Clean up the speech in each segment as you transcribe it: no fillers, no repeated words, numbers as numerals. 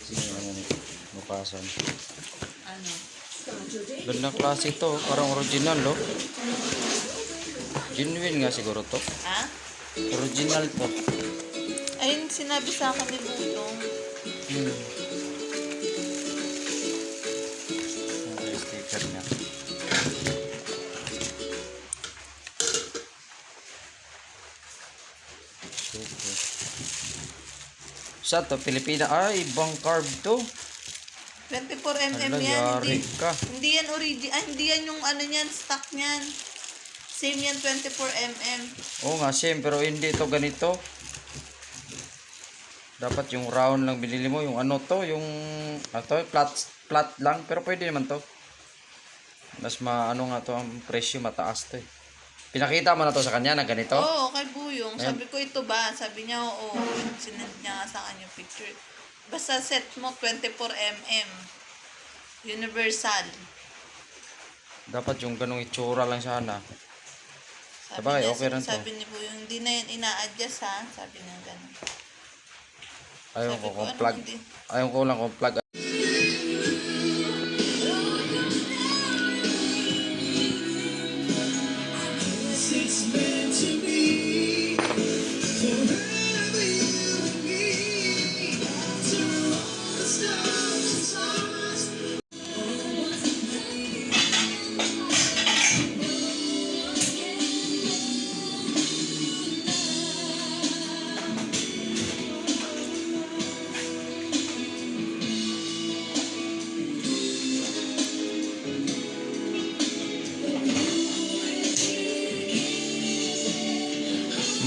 Sino ano nito? Mukasan. Ano? Gandang klase ito. Parang original, no? Genuine nga siguro to. Ha? Original to. Ayun, sinabi sa akin ni Budong. Okay, sticker niya. Super. Sa to, Pilipina. Ay, ibang carb to. 24mm Ala, yan. yari ka. Hindi yan hindi yan yung ano niyan, stock niyan. Same yan, 24mm. Oo nga, same. Pero hindi to ganito. Dapat yung round lang binili mo. Yung ano to, yung flat lang. Pero pwede naman to. Mas ano nga to, ang presyo mataas to eh. Pinakita mo na to sa kanya na ganito? Oo, kay Buyong. Ayan. Sabi ko, ito ba? Sabi niya, oo. Sinend niya nga sa kanya yung picture. Basta set mo 24mm. Universal. Dapat yung ganong itsura lang sana. Sabagay, okay rin to. Sabi ni Buyong, hindi na yan ina-adjust ha. Sabi niya gano'n. Ayaw Sabi ko ko, kung ano plug. hindi? Ayaw ko lang kung plug.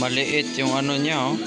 Maliit yung ano niya, oh.